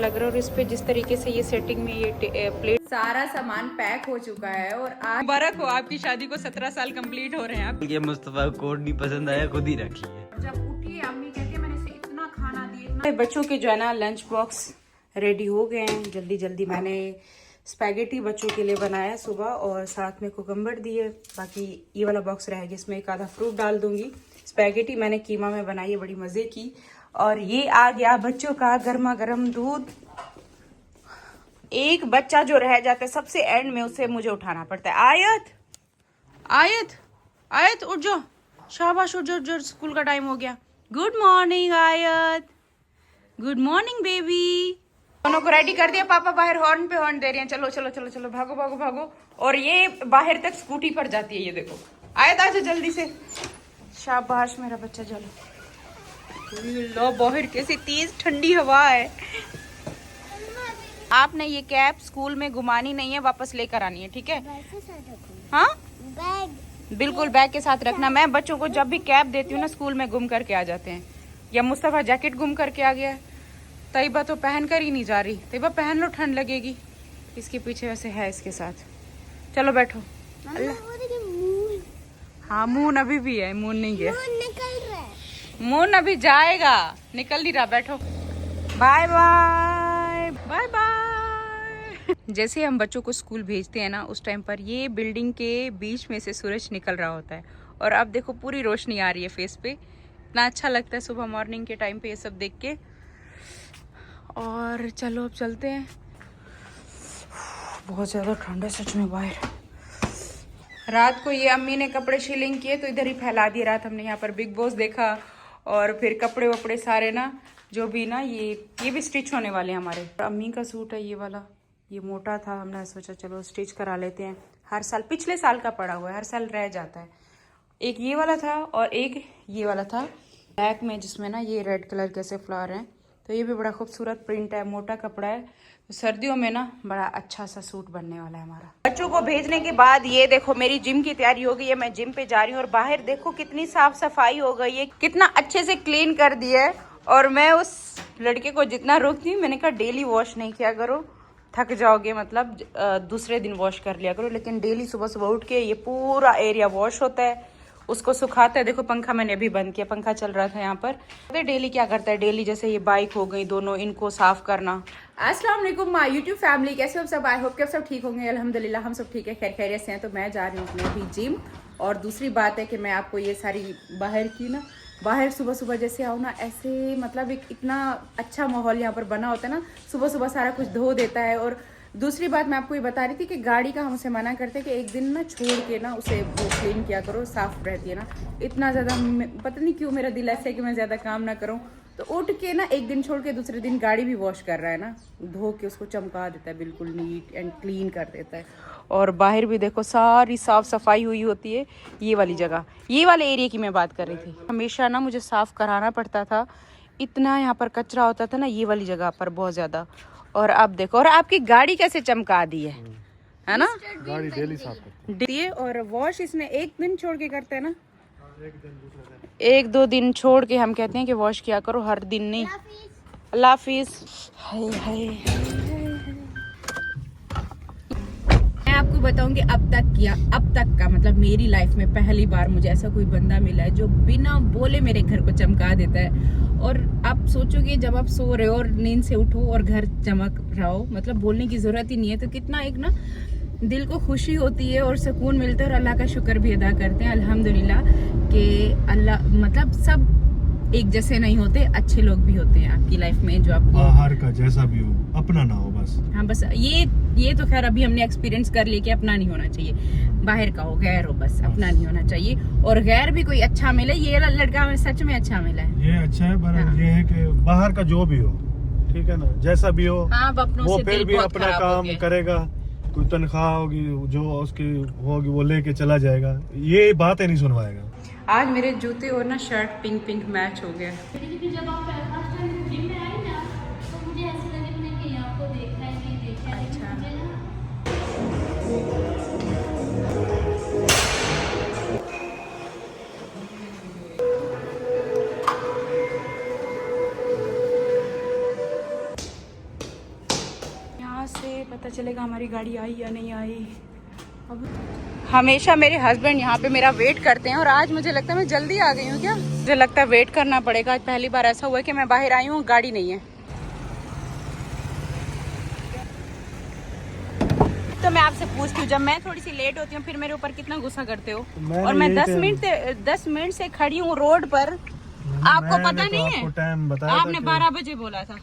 लग रहा है। और इस पे जिस तरीके से ये सेटिंग में ये प्लेट सारा सामान पैक हो चुका है। और आज मुबारक हो, आपकी शादी को 17 साल कंप्लीट हो रहे हैं। आप ये मुस्तफा को कोड नहीं पसंद आया, खुद ही रख लिए। जब उठी अम्मी कहती है मैंने इसे इतना खाना दिया। बच्चों के जो है ना लंच बॉक्स रेडी हो गए हैं। जल्दी जल्दी मैंने स्पैगेटी बच्चों के लिए बनाया सुबह, और साथ में कुकम्बर दिए। बाकी ये वाला बॉक्स रह गया, इसमें एक आधा फ्रूट डाल दूंगी। स्पैगेटी मैंने कीमा में बनाई है, बड़ी मजे की। और ये आ गया बच्चों का गर्मा गर्म दूध। एक बच्चा जो रह जाता है सबसे एंड में, उसे मुझे उठाना पड़ता है। आयत आयत आयत उठ जाओ, शाबाश उठ जाओ, स्कूल का टाइम हो गया। गुड मॉर्निंग आयत, गुड मॉर्निंग बेबी। दोनों को रेडी कर दिया, पापा बाहर हॉर्न पे हॉर्न दे रहे हैं। चलो चलो चलो चलो, भागो भागो भागो। और ये बाहर तक स्कूटी पर जाती है, ये देखो। आयत आजा जल्दी से, शाबाश मेरा बच्चा। चलो लो, बाहर कैसी तेज ठंडी हवा है। आपने ये कैप स्कूल में घुमानी नहीं है, वापस लेकर आनी है, ठीक है? हाँ बैग, बिल्कुल बैग के साथ रखना। मैं बच्चों को जब भी कैप देती हूँ ना, स्कूल में गुम करके आ जाते हैं। या मुस्तफा जैकेट गुम करके आ गया है, तैयबा तो पहन कर ही नहीं जा रही। तैयबा पहन लो, ठंड लगेगी। इसके पीछे वैसे है इसके साथ। चलो बैठो। हाँ मून अभी भी है, मून नहीं गया। मून अभी जाएगा, निकल नहीं रहा। बैठो, बाय बाय बाय बाय। जैसे हम बच्चों को स्कूल भेजते हैं ना, उस टाइम पर ये बिल्डिंग के बीच में से सूरज निकल रहा होता है। और अब देखो पूरी रोशनी आ रही है फेस पे। इतना अच्छा लगता है सुबह मॉर्निंग के टाइम पे ये सब देख के। और चलो अब चलते हैं। बहुत ज़्यादा ठंड है सच में बाहर। रात को ये अम्मी ने कपड़े शिलिंग किए तो इधर ही फैला दिए। रात हमने यहाँ पर बिग बॉस देखा, और फिर कपड़े वपड़े सारे ना जो भी ना ये भी स्टिच होने वाले हैं हमारे। अम्मी का सूट है ये वाला, ये मोटा था, हमने सोचा चलो स्टिच करा लेते हैं। हर साल, पिछले साल का पड़ा हुआ है, हर साल रह जाता है। एक ये वाला था और एक ये वाला था ब्लैक में, जिसमें ना ये रेड कलर के ऐसे फ्लावर हैं। तो ये भी बड़ा खूबसूरत प्रिंट है, मोटा कपड़ा है। तो सर्दियों में ना बड़ा अच्छा सा सूट बनने वाला है हमारा। बच्चों को भेजने के बाद ये देखो मेरी जिम की तैयारी हो गई है। मैं जिम पे जा रही हूँ। और बाहर देखो कितनी साफ सफाई हो गई है, कितना अच्छे से क्लीन कर दिया है। और मैं उस लड़के को जितना रोकती हूँ, मैंने कहा डेली वॉश नहीं किया करो, थक जाओगे, मतलब दूसरे दिन वॉश कर लिया करो। लेकिन डेली सुबह सुबह उठ के ये पूरा एरिया वॉश होता है, उसको सुखाता है। देखो पंखा मैंने अभी बंद किया, पंखा चल रहा था यहाँ पर। डेली क्या करता है, डेली जैसे ये बाइक हो गई दोनों, इनको साफ करना। अस्सलाम वालेकुम माय यूट्यूब फैमिली, कैसे हो सब? आई होप कि आप सब ठीक होंगे। अल्हम्दुलिल्लाह हम सब ठीक है, खैर खैरियत से हैं। तो मैं जा रही हूँ अपने अभी जिम। और दूसरी बात है कि मैं आपको ये सारी बाहर की ना, बाहर सुबह सुबह जैसे आओ ना, ऐसे मतलब एक इतना अच्छा माहौल यहाँ पर बना होता है ना, सुबह सुबह सारा कुछ धो देता है। और दूसरी बात मैं आपको ये बता रही थी कि गाड़ी का हमसे मना करते हैं कि एक दिन ना छोड़ के ना उसे वो क्लीन किया करो, साफ रहती है ना। इतना ज़्यादा पता नहीं क्यों मेरा दिल ऐसा है कि मैं ज़्यादा काम ना करूँ। तो उठ के ना एक दिन छोड़ के दूसरे दिन गाड़ी भी वॉश कर रहा है ना, धो के उसको चमका देता है, बिल्कुल नीट एंड क्लीन कर देता है। और बाहर भी देखो सारी साफ सफाई हुई होती है। ये वाली जगह, ये वाले एरिया की मैं बात कर रही थी। हमेशा ना मुझे साफ कराना पड़ता था, इतना यहाँ पर कचरा होता था ना ये वाली जगह पर, बहुत ज़्यादा। और अब देखो, और आपकी गाड़ी कैसे चमका दी है ना? गाड़ी डेली साफ करते हैं। और वॉश इसमें एक दिन छोड़ के करते हैं ना, एक दो दिन छोड़ के। हम कहते हैं कि वॉश किया करो, हर दिन नहीं। अल्लाह हाफिज। मैं आपको बताऊंगी अब तक का मतलब मेरी लाइफ में पहली बार मुझे ऐसा कोई बंदा मिला है जो बिना बोले मेरे घर को चमका देता है। और आप सोचोगे जब आप सो रहे हो और नींद से उठो और घर चमक रहा हो, मतलब बोलने की जरूरत ही नहीं है, तो कितना एक ना दिल को खुशी होती है और सुकून मिलता है। और अल्लाह का शुक्र भी अदा करते हैं अल्हम्दुलिल्लाह कि अल्लाह, मतलब सब एक जैसे नहीं होते, अच्छे लोग भी होते हैं आपकी लाइफ में जो आपको बाहर का जैसा भी हो अपना ना हो बस। हाँ बस ये तो खैर अभी हमने एक्सपीरियंस कर लिया कि अपना नहीं होना चाहिए, बाहर का हो गैर हो, बस अपना नहीं होना चाहिए। और गैर भी कोई अच्छा मिले, ये लड़का हमें सच में अच्छा मिला है। ये अच्छा है, पर हाँ। ये है कि बाहर का जो भी हो, ठीक है ना, जैसा भी हो, हाँ, वो फिर भी अपना काम करेगा। कोई तनख्वाह होगी जो उसकी होगी वो लेके चला जाएगा, ये बातें नहीं सुनवाएगा। आज मेरे जूते और ना शर्ट पिंक पिंक मैच हो गया। जब आप फर्स्ट टाइम जिम में आई ना, तो मुझे ऐसा लगा मैंने कहीं आपको देखा है, कहीं देखा है। अच्छा। मुझे ना से पता चलेगा हमारी गाड़ी आई या नहीं आई। अब हमेशा मेरे हस्बैंड यहाँ पे मेरा वेट करते हैं और आज मुझे लगता है मैं जल्दी आ गई हूँ क्या, मुझे लगता है वेट करना पड़ेगा। आज पहली बार ऐसा हुआ है कि मैं बाहर आई हूँ, गाड़ी नहीं है। तो मैं आपसे पूछती हूँ, जब मैं थोड़ी सी लेट होती हूँ फिर मेरे ऊपर कितना गुस्सा करते हो? और मैं 10 मिनट से खड़ी हूँ रोड पर, आपको पता नहीं है? टाइम बताया आपने 12 बजे बोला था,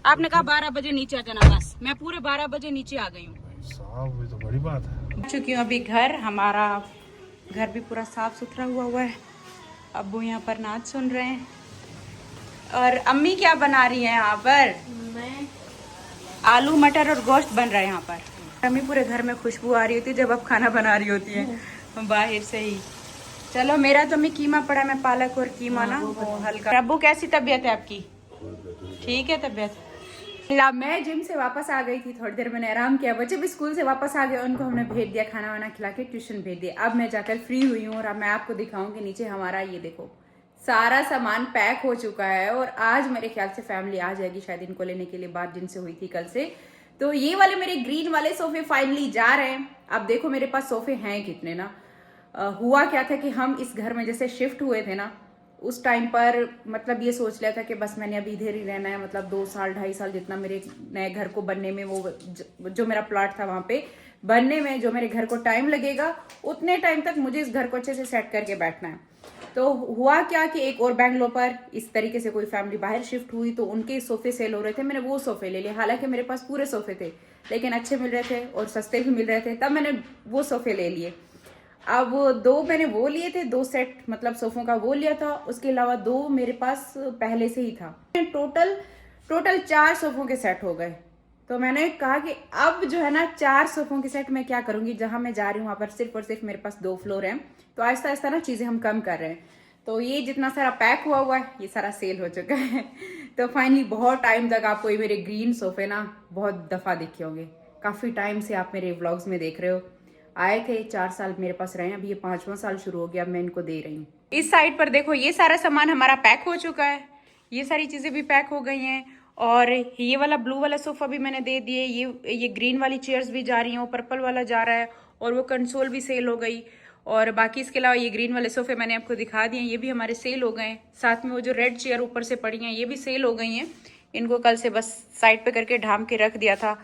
आपने कहा 12 बजे नीचे आ जाना, बस मैं पूरे 12 बजे नीचे आ गई हूँ। साहब ये तो बड़ी बात है। आ चुकी हूँ अभी घर, हमारा घर भी पूरा साफ सुथरा हुआ है। अब्बू यहाँ पर नाच सुन रहे हैं और अम्मी क्या बना रही है यहाँ पर? आलू मटर और गोश्त बन रहा है यहाँ पर। अम्मी पूरे घर में खुशबू आ रही होती है जब आप खाना बना रही होती है बाहर से ही। चलो मेरा तो मैं कीमा पड़ा है, मैं पालक और कीमा ना वो हल्का। अब्बू कैसी तबीयत है आपकी? ठीक है तबीयत। मैं जिम से वापस आ गई थी, थोड़ी देर मैंने आराम किया, बच्चे भी स्कूल से वापस आ गए, उनको हमने भेज दिया, खाना वाना खिला के ट्यूशन भेज दिया। अब मैं जाकर फ्री हुई हूँ और अब मैं आपको दिखाऊंगी नीचे हमारा, ये देखो सारा सामान पैक हो चुका है और आज मेरे ख्याल से फैमिली आ जाएगी शायद इनको लेने के लिए, बात जिनसे हुई थी कल से। तो ये वाले मेरे ग्रीन वाले सोफे फाइनली जा रहे हैं। अब देखो मेरे पास सोफे हैं कितने ना। हुआ क्या था कि हम इस घर में जैसे शिफ्ट हुए थे ना, उस टाइम पर मतलब ये सोच लिया था कि बस मैंने अभी इधर ही रहना है, मतलब 2 साल 2.5 साल जितना मेरे नए घर को बनने में, वो जो मेरा प्लॉट था वहां पे बनने में जो मेरे घर को टाइम लगेगा, उतने टाइम तक मुझे इस घर को अच्छे से सेट करके बैठना है। तो हुआ क्या कि एक और बैंगलोर पर इस तरीके से कोई फैमिली बाहर शिफ्ट हुई तो उनके सोफे सेल हो रहे थे, मैंने वो सोफे ले लिए। हालांकि मेरे पास पूरे सोफे थे लेकिन अच्छे मिल रहे थे और सस्ते भी मिल रहे थे, तब मैंने वो सोफे ले लिए। अब 2 मैंने वो लिए थे, 2 सेट मतलब सोफों का वो लिया था, उसके अलावा 2 मेरे पास पहले से ही था। टोटल 4 सोफों के सेट हो गए। तो मैंने कहा कि अब जो है ना 4 सोफों के सेट मैं क्या करूंगी, जहां मैं जा रही हूँ वहां पर सिर्फ और सिर्फ मेरे पास 2 फ्लोर हैं, तो आहिस्ता आहिस्ता ना चीजें हम कम कर रहे हैं। तो ये जितना सारा पैक हुआ है ये सारा सेल हो चुका है। तो फाइनली बहुत टाइम तक आपको ये मेरे ग्रीन सोफे ना बहुत दफा दिखे होंगे, काफी टाइम से आप मेरे व्लॉग्स में देख रहे हो। आए थे 4 साल मेरे पास रहे, अभी ये 5वां साल शुरू हो गया, अब मैं इनको दे रही हूँ। इस साइड पर देखो ये सारा सामान हमारा पैक हो चुका है, ये सारी चीजें भी पैक हो गई हैं। और ये वाला ब्लू वाला सोफा भी मैंने दे दिए, ये ग्रीन वाली चेयर्स भी जा रही हैं, वो पर्पल वाला जा रहा है और वो कंसोल भी सेल हो गई। और बाकी इसके अलावा ये ग्रीन वाले सोफे मैंने आपको दिखा दिए, ये भी हमारे सेल हो गए। साथ में वो जो रेड चेयर ऊपर से पड़ी हैं ये भी सेल हो गई हैं। इनको कल से बस साइड पे करके ढाम के रख दिया था,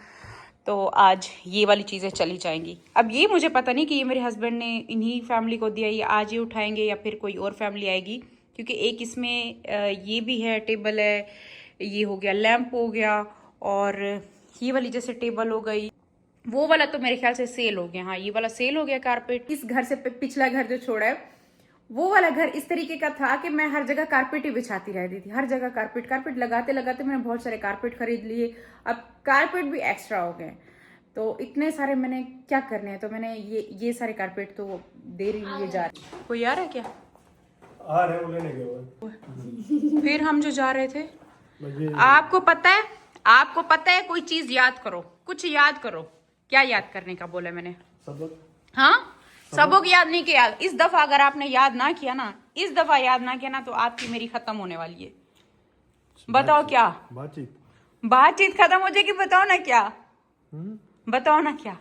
तो आज ये वाली चीज़ें चली जाएंगी। अब ये मुझे पता नहीं कि ये मेरे हस्बैंड ने इन्हीं फैमिली को दिया, ये आज ही उठाएंगे या फिर कोई और फैमिली आएगी, क्योंकि एक इसमें ये भी है, टेबल है, ये हो गया लैंप हो गया, और ये वाली जैसे टेबल हो गई, वो वाला तो मेरे ख्याल से सेल हो गया। हाँ ये वाला सेल हो गया कारपेट। इस घर से पिछला घर जो छोड़ा है वो वाला घर इस तरीके का था कि मैं हर जगह कारपेट ही बिछाती रहती थी, हर जगह कारपेट लगाते लगाते मैंने बहुत सारे कारपेट खरीद लिए। अब कारपेट भी एक्स्ट्रा हो गए, तो इतने सारे मैंने क्या करने हैं, तो मैंने ये सारे कारपेट तो दे रही हूँ, ये जा रही। कोई आ रहा है क्या? आ रहे वो लेने गए। फिर हम जो जा रहे थे, आपको पता है कोई चीज याद करो, कुछ याद करो। क्या याद करने का बोला मैंने? सबक। हाँ सबक याद नहीं किया। इस दफा अगर आपने याद ना किया ना, इस दफा याद ना किया ना, तो आपकी मेरी खत्म होने वाली है। बताओ क्या? बातचीत खत्म हो जाएगी। बताओ ना क्या? बताओ ना क्या?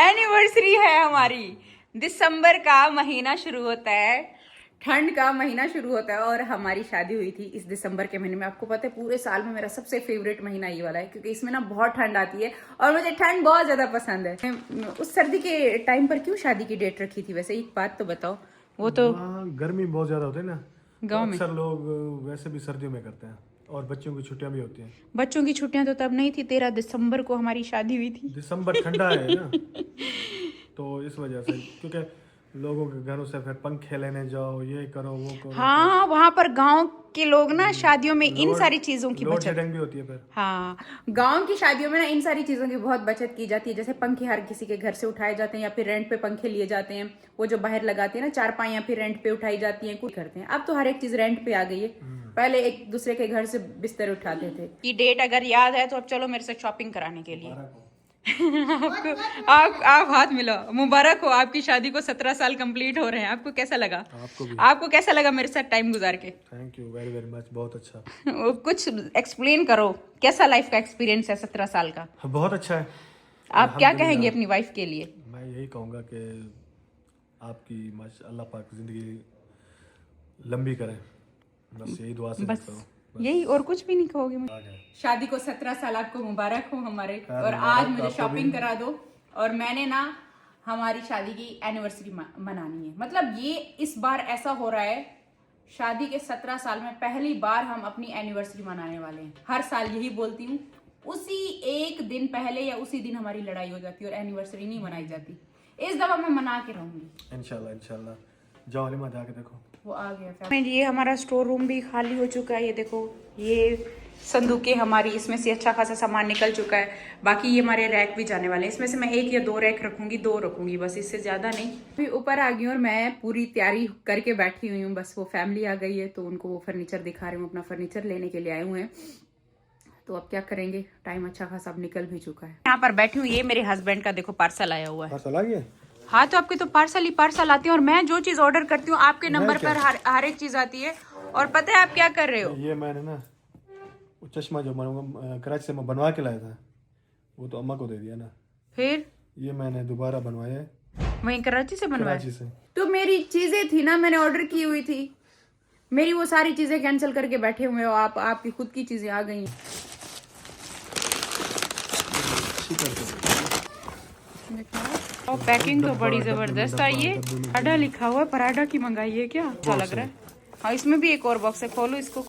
एनिवर्सरी है हमारी, दिसंबर का महीना शुरू होता है, ठंड का महीना शुरू होता है और हमारी शादी हुई थी इस दिसंबर के महीने में। आपको पता है पूरे साल में मेरा सबसे फेवरेट महीना ये वाला है, क्योंकि इसमें ना बहुत ठंड आती है और मुझे ठंड बहुत ज्यादा पसंद है। उस सर्दी के टाइम पर क्यों शादी की डेट रखी थी वैसे, एक बात तो बताओ। वो तो गर्मी बहुत ज्यादा होती है ना गाँव में, अक्सर लोग वैसे भी सर्दियों में करते हैं, और बच्चों की छुट्टियां भी होती हैं। बच्चों की छुट्टियां तो तब नहीं थी, 13 दिसंबर को हमारी शादी हुई थी। दिसंबर ठंडा है ना, तो इस वजह से, क्योंकि लोगों के घरों से फिर पंखे लेने जाओ, ये करो वो करो। हाँ वहाँ पर गांव के लोग ना शादियों में इन सारी चीजों की बचत भी होती है फिर। हाँ गांव की शादियों में ना इन सारी चीजों की बहुत बचत की जाती है। जैसे पंखे हर किसी के घर से उठाए जाते हैं या फिर रेंट पे पंखे लिए जाते हैं, वो जो बाहर लगाते हैं ना चारपाई, या फिर रेंट पे उठाई जाती है, कुछ करते हैं। अब तो हर एक चीज रेंट पे आ गई है, पहले एक दूसरे के घर से बिस्तर उठाते थे। ये डेट अगर याद है तो अब चलो मेरे से शॉपिंग कराने के लिए। आपको आप हाथ मिलाओ, मुबारक हो, आपकी शादी को 17 साल कंप्लीट हो रहे हैं। आपको कैसा लगा? आपको कैसा लगा मेरे साथ टाइम गुजार के? Thank you very very much, बहुत अच्छा। कुछ एक्सप्लेन करो, कैसा लाइफ का एक्सपीरियंस है 17 साल का? बहुत अच्छा है। आप क्या कहेंगे अपनी वाइफ के लिए? मैं यही कहूँगा कि आपकी अल्लाह पाक जिंदगी लंबी करे, बस यही दुआ से बस करता हूँ। यही, और कुछ भी नहीं कहोगे मुझे? शादी को 17 साल आपको मुबारक हो हमारे, और आज मुझे शॉपिंग करा दो। और मैंने ना हमारी शादी की एनिवर्सरी मनानी है। मतलब ये इस बार ऐसा हो रहा है, शादी के 17 साल में पहली बार हम अपनी एनिवर्सरी मनाने वाले हैं। हर साल यही बोलती हूँ, उसी एक दिन पहले या उसी दिन हमारी लड़ाई हो जाती है और एनिवर्सरी नहीं मनाई जाती। इस दफा मैं मना के रहूंगी इंशाल्लाह इंशाल्लाह। जाओ अलीमा जाके देखो, वो आ गया। ये हमारा स्टोर रूम भी खाली हो चुका है। ये देखो, ये संदूकें हमारी, इसमें से अच्छा खासा सामान निकल चुका है। बाकी ये हमारे रैक भी जाने वाले हैं। इसमें से मैं 1 या 2 रैक रखूंगी, 2 रखूंगी बस, इससे ज्यादा नहीं। फिर ऊपर आ गई और मैं पूरी तैयारी करके बैठी हुई हूँ। बस वो फैमिली आ गई है तो उनको वो फर्नीचर दिखा रही हूँ, अपना फर्नीचर लेने के लिए आए हुए हैं। तो अब क्या करेंगे, टाइम अच्छा खासा अब निकल भी चुका है। यहाँ पर बैठी हूँ, ये मेरे हस्बैंड का देखो पार्सल आया हुआ है। पार्सल आ गया? हाँ, तो आपके तो पार्सल ही पार्सल आते हैं, और मैं जो चीज ऑर्डर करती हूँ आपके नंबर पर हर एक चीज आती है। और पता है आप क्या कर रहे हो? ये मैंने ना वो चश्मा जो कराची से मैं बनवा के लाया था, वो तो अम्मा को दे दिया ना। फिर ये मैंने दोबारा बनवाया है, वहीं कराची से बनवाया? कराची से। तो मेरी चीजें थी ना, मैंने ऑर्डर की हुई थी, मेरी वो सारी चीजें कैंसिल करके बैठे हुए हो आप। आपकी खुद की चीजें आ गई। और पैकिंग तो बड़ी जबरदस्त आई है। पराठा लिखा हुआ है, पराठा की मंगाई है क्या? अच्छा लग रहा है। हाँ, इसमें भी एक और बॉक्स है, खोलो इसको।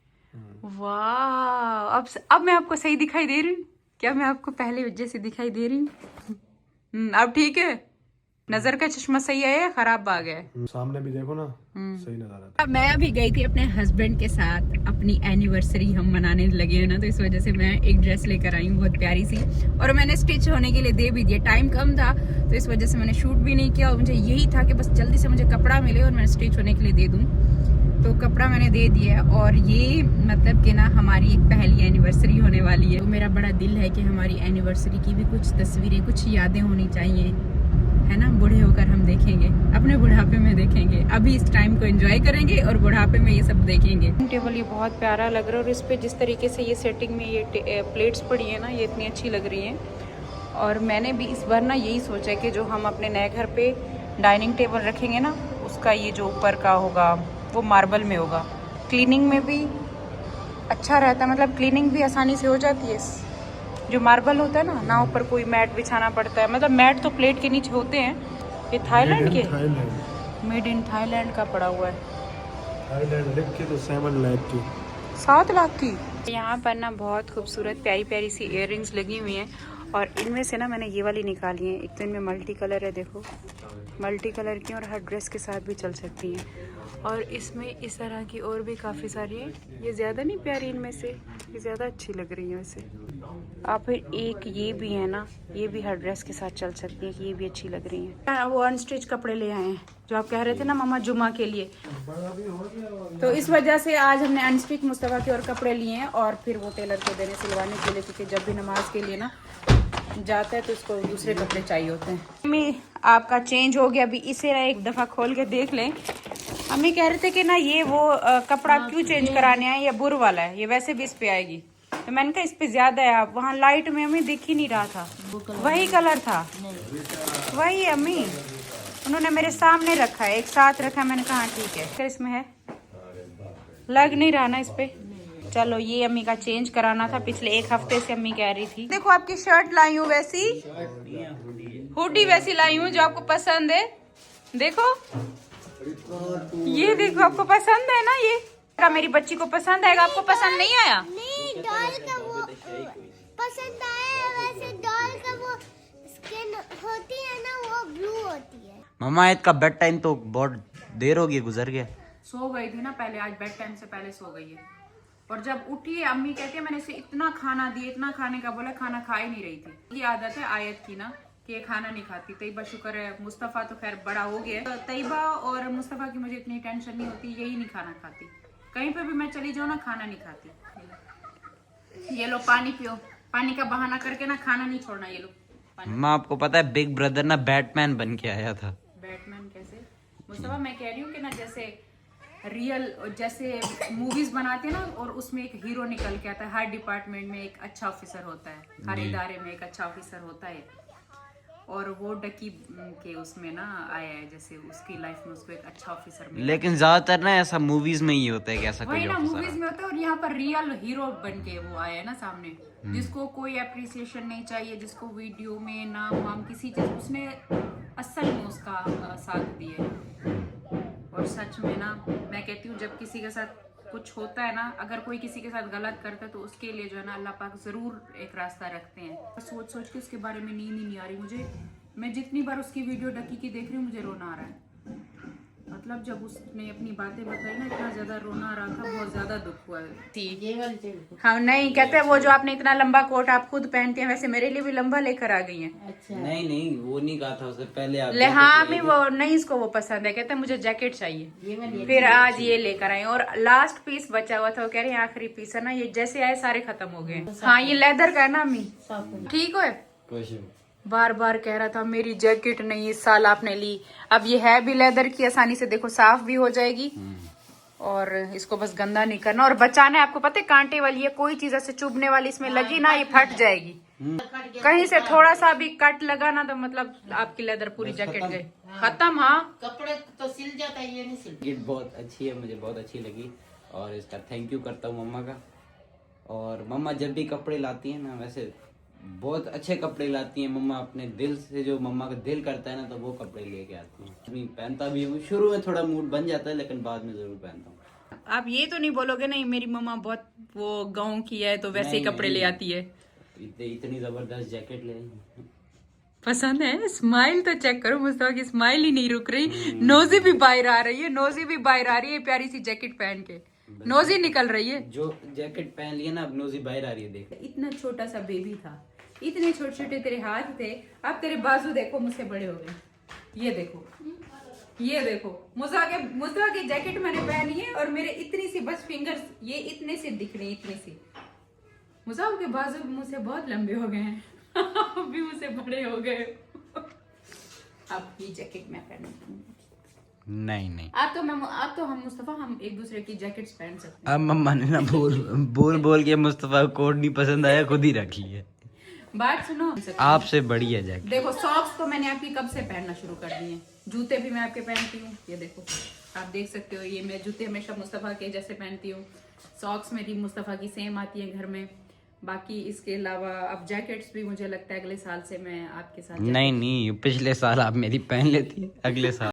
वाह, अब मैं आपको सही दिखाई दे रही हूँ क्या? मैं आपको पहले जैसे दिखाई दे रही हूँ? अब ठीक है? नजर का चश्मा सही है या खराब आ गया है? सामने भी देखो ना, सही नजर आता है। मैं अभी गई थी अपने हस्बैंड के साथ, अपनी एनिवर्सरी हम मनाने लगे हैं ना, तो इस वजह से मैं एक ड्रेस लेकर आई हूँ बहुत प्यारी सी, और मैंने स्टिच होने के लिए दे भी दिया। टाइम कम था तो इस वजह से मैंने शूट भी नहीं किया, और मुझे यही था कि बस जल्दी से मुझे कपड़ा मिले और मैं स्टिच होने के लिए दे दूँ। तो कपड़ा मैंने दे दिया है, और ये मतलब कि ना हमारी एक पहली एनिवर्सरी होने वाली है। तो मेरा बड़ा दिल है कि हमारी एनिवर्सरी की भी कुछ तस्वीरें, कुछ यादें होनी चाहिए, है ना? बूढ़े होकर हम देखेंगे, अपने बुढ़ापे में देखेंगे। अभी इस टाइम को एंजॉय करेंगे और बुढ़ापे में ये सब देखेंगे। टेबल ये बहुत प्यारा लग रहा है, और इस पे जिस तरीके से ये सेटिंग में ये प्लेट्स पड़ी है ना, ये इतनी अच्छी लग रही है। और मैंने भी इस बार ना यही सोचा है कि जो हम अपने नए घर पे डाइनिंग टेबल रखेंगे ना, उसका ये जो ऊपर का होगा वो मार्बल में होगा। क्लीनिंग में भी अच्छा रहता है, मतलब क्लीनिंग भी आसानी से हो जाती है। जो मार्बल होता है ना ऊपर कोई मैट बिछाना पड़ता है। मतलब मैट तो प्लेट के नीचे होते हैं। ये थाईलैंड के, मेड इन थाईलैंड का पड़ा हुआ है। थाईलैंड लिख के तो 7 लाख की, 7 लाख की। यहाँ पर ना बहुत खूबसूरत प्यारी प्यारी सी इयररिंग्स लगी हुई हैं, और इनमें से ना मैंने ये वाली निकाली है। एक तो इनमें मल्टी कलर है, देखो मल्टी कलर की, और हर ड्रेस के साथ भी चल सकती हैं। और इसमें इस तरह की और भी काफ़ी सारी है। ये ज़्यादा नहीं प्यारी इनमें से, ये ज़्यादा अच्छी लग रही है वैसे। आप फिर एक ये भी है ना, ये भी हर ड्रेस के साथ चल सकती है, कि ये भी अच्छी लग रही है। वो अनस्टिच कपड़े ले आए हैं जो आप कह रहे थे ना मामा जुमा के लिए, तो इस वजह से आज हमने अनस्टिच मुस्तफा के और कपड़े लिए हैं, और फिर वो टेलर को देने सिलवाने के लिए, क्योंकि जब भी नमाज के लिए ना जाता है तो उसको दूसरे कपड़े चाहिए होते हैं। मम्मी आपका चेंज हो गया, अभी इसे ना एक दफ़ा खोल के देख लें। मम्मी कह रहे थे कि ना ये वो कपड़ा क्यों चेंज कराने आए, ये बुर वाला है, ये वैसे भी इस पे आएगी। तो मैंने कहा इस पे ज्यादा है, आप वहाँ लाइट में हमें दिख ही नहीं रहा था, वही कलर था, वही अम्मी उन्होंने मेरे सामने रखा है, एक साथ रखा है। मैंने कहा ठीक है, फिर इसमें है, लग नहीं रहा ना इस पे। चलो ये अम्मी का चेंज कराना था, पिछले 1 हफ्ते से अम्मी कह रही थी। देखो आपकी शर्ट लाई हूँ वैसी, हुडी वैसी लाई हूँ जो आपको पसंद है। देखो ये देखो, आपको पसंद है ना? ये का मेरी बच्ची को पसंद आएगा, आपको पसंद नहीं आया? नहीं, डॉल का वो पसंद आया, वैसे डॉल का वो स्किन होती है ना, वो ब्लू होती है। मम्मा ईद का बेड टाइम तो बहुत देर हो गई, गुजर गया। सो गई थी ना पहले, आज बेड टाइम से पहले सो गई है। और जब उठी है अम्मी कहती है मैंने इसे इतना खाना दिया, इतना खाने का बोला, खाना खा ही नहीं रही थी। ये आदत है आयत की ना कि खाना नहीं खाती। तैयबा शुक्र है, मुस्तफ़ा तो खैर बड़ा हो गया है। तैयबा और मुस्तफ़ा की मुझे इतनी टेंशन नहीं होती, यही नहीं खाना खाती। कहीं पे भी मैं चली जाऊँ ना, खाना नहीं खाती। ये लो पानी पियो, पानी का बहाना करके ना खाना नहीं छोड़ना। ये लो माँ आपको पता है बिग ब्रदर ना बैटमैन बन के आया था। बैटमैन कैसे? मुस्तफा मैं कह रही हूँ कि ना जैसे रियल जैसे मूवीज बनाते हैं ना और उसमें एक हीरो निकल के आता है, हर डिपार्टमेंट में एक अच्छा ऑफिसर होता है, हर इदारे में एक अच्छा ऑफिसर होता है, और वो डकी के उसमें ना आया है, जैसे उसकी लाइफ में उसको एक अच्छा ऑफिसर मिला। लेकिन ज्यादातर ना ऐसा मूवीज में ही होता है कि ऐसा वही कोई ना ऑफिसर मूवीज में होता है, और यहाँ पर रियल हीरो बन के वो आया है ना सामने, जिसको कोई अप्रिसिएशन नहीं चाहिए, जिसको वीडियो में नाम वाम किसी चीज, उसने असल में उसका साथ दिया है। और सच में ना मैं कहती हूँ जब किसी के साथ कुछ होता है ना, अगर कोई किसी के साथ गलत करता है तो उसके लिए जो है ना अल्लाह पाक जरूर एक रास्ता रखते हैं। सोच सोच के उसके बारे में नींद ही नहीं आ रही मुझे। मैं जितनी बार उसकी वीडियो डकी की देख रही हूँ मुझे रोना आ रहा है। मतलब जब उसने अपनी बातें बताई ना इतना ज्यादा रोना आ रहा था, बहुत ज्यादा दुख हुआ है। हाँ नहीं कहते वो जो आपने इतना लंबा कोट आप खुद पहनते हैं, वैसे मेरे लिए भी लंबा लेकर आ गई हैं। नहीं नहीं वो नहीं कहा था उससे पहले आप ले हाँ अभी वो नहीं, इसको वो पसंद है, कहते हैं मुझे जैकेट चाहिए, फिर आज ये लेकर आए। और लास्ट पीस बचा हुआ था, वो कह रहे हैं आखिरी पीस है ना, ये जैसे आए सारे खत्म हो गए। हाँ ये लेदर का है ना अम्मी, ठीक है। बार बार कह रहा था मेरी जैकेट नहीं इस साल आपने ली, अब ये है भी लेदर की, आसानी से देखो साफ भी हो जाएगी, और इसको बस गंदा नहीं करना और बचाना है। आपको पता है कांटे वाली है, कोई चीज ऐसे चुभने वाली इसमें लगी ना ये फट जाएगी, कहीं से थोड़ा सा भी कट लगा ना तो मतलब आपकी लेदर पूरी जैकेट गई खत्म। हाँ कपड़े तो सिल जाता है, ये नहीं सिल। ये बहुत अच्छी है, मुझे बहुत अच्छी लगी और इसका थैंक यू करता हूँ मम्मा का। और मम्मा जब भी कपड़े लाती है ना, वैसे बहुत अच्छे कपड़े लाती हैं मम्मा, अपने दिल से, जो मम्मा का दिल करता है ना तो वो कपड़े लेके आती हैं। मैं पहनता भी हूँ, शुरू में थोड़ा मूड बन जाता है लेकिन बाद में जरूर पहनता हूँ। आप ये तो नहीं बोलोगे नहीं मेरी मम्मा बहुत वो गाँव की है तो वैसे ही कपड़े ले आती है? इतनी जबरदस्त जैकेट ले आई। पसंद है? स्माइल तो चेक करो, मुस्तफा की स्माइल ही नहीं रुक रही, नोजी भी बाहर आ रही है, नोजी भी बाहर आ रही है प्यारी सी जैकेट पहन के, नोजी निकल रही है। जो जैकेट पहन लिया ना अब नोजी बाहर आ रही है। देख इतना छोटा सा बेबी था, इतने छोटे छोटे तेरे हाथ थे, अब तेरे बाजू देखो मुझसे बड़े हो गए। ये देखो, ये देखो मुस्तफा की जैकेट मैंने पहनी है और मेरे इतनी सी बस फिंगर्स ये इतने से दिख रही, इतनी सी। मुस्तफा के बाजू मुझसे बहुत लंबे हो गए हैं अभी मुझसे बड़े हो गए। अब ये जैकेट मैं पहनूंगी। नहीं आप तो हम मुस्तफा हम एक दूसरे की जैकेट्स पहन सकते अब मम्मा ने ना बोल के मुस्तफा को कोट नहीं पसंद आया, खुद ही रख ली है। बात सुनो, आपसे बड़ी है जैकेट। देखो सॉक्स तो मैंने आपकी कब से पहनना शुरू कर दिए, जूते भी मैं आपके पहनती हूँ, ये देखो आप देख सकते हो, ये मैं जूते हमेशा मुस्तफा के जैसे पहनती हूँ, सॉक्स मेरी मुस्तफा की सेम आती है घर में। बाकी इसके अलावा अब जैकेट्स भी मुझे लगता है अगले साल से मैं आपके साथ नहीं पिछले साल आप मेरी पहन लेती, अगले साल